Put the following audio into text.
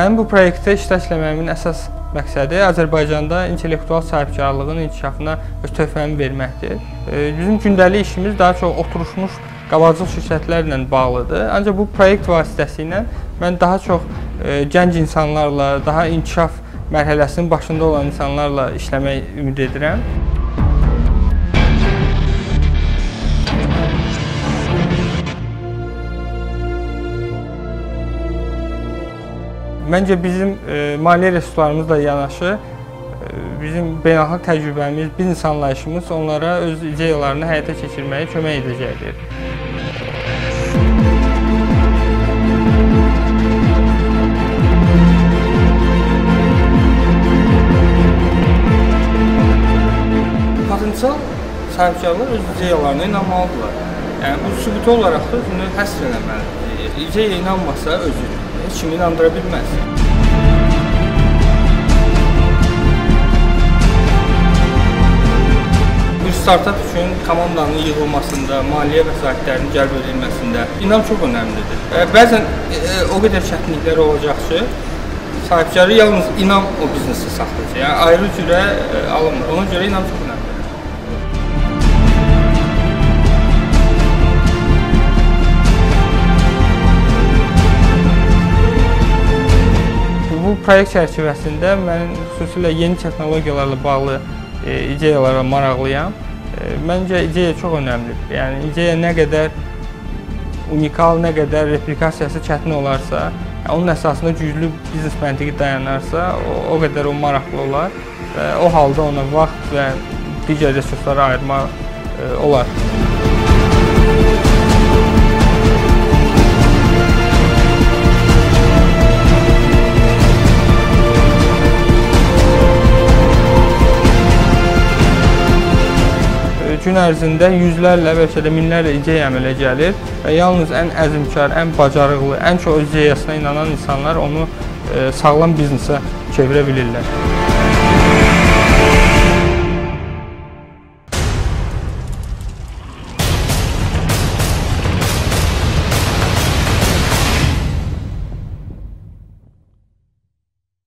Mənim bu proyektdə iştirak etməyimin əsas məqsədi Azərbaycanda intellektual sahibkarlığın inkişafına öz töhfəmi verməkdir. Bizim gündəlik işimiz daha çox oturmuş qabacıl şirkətlərlə bağlıdır. Ancaq bu proyekt vasitəsilə mən daha çox gənc insanlarla, daha inkişaf mərhələsinin başında olan insanlarla işləmək ümid edirəm. Məncə bizim maliyyə resurslarımızla yanaşı, bizim beynəlxalq təcrübəmiz, biznes anlayışımız onlara öz ideyalarını həyata keçirməyə kömək edəcəkdir. Potensial sahibkarlar öz ideyalarına inanmalıdırlar. Yəni, bu sübut olaraq da bunu həsr eləməlidir. İdeya inanmasa özü heç kimi inandıra bilməz. Bir startup üçün komandanın yığılmasında, maliyyə vəsaitlərinin cəlb edilməsində inam çox önəmlidir. Bəzən o qədər çətinliklər olacaq ki, sahibkarı yalnız inam o biznesi saxlayacaq. Yəni, ayrı cürə alınmır. Ona görə inam çox önəmlidir. Bu proyekt çərçivəsində mən xüsusilə yeni texnologiyalarla bağlı ideyalara maraqlıyam. Məncə ideya çox önəmlidir. Yəni, ideya nə qədər unikal, nə qədər replikasiyası çətin olarsa, onun əsasında güclü biznes məntiqi dayanarsa, o qədər o maraqlı olar və o halda ona vaxt və digər resursları ayırmaq olar. Gün ərzində yüzlərlə, bəlkə də minlərlə ideya əmələ gəlir və yalnız ən əzmkar, ən bacarıqlı, ən çox öz ideyasına inanan insanlar onu sağlam biznesə çevirə bilirlər.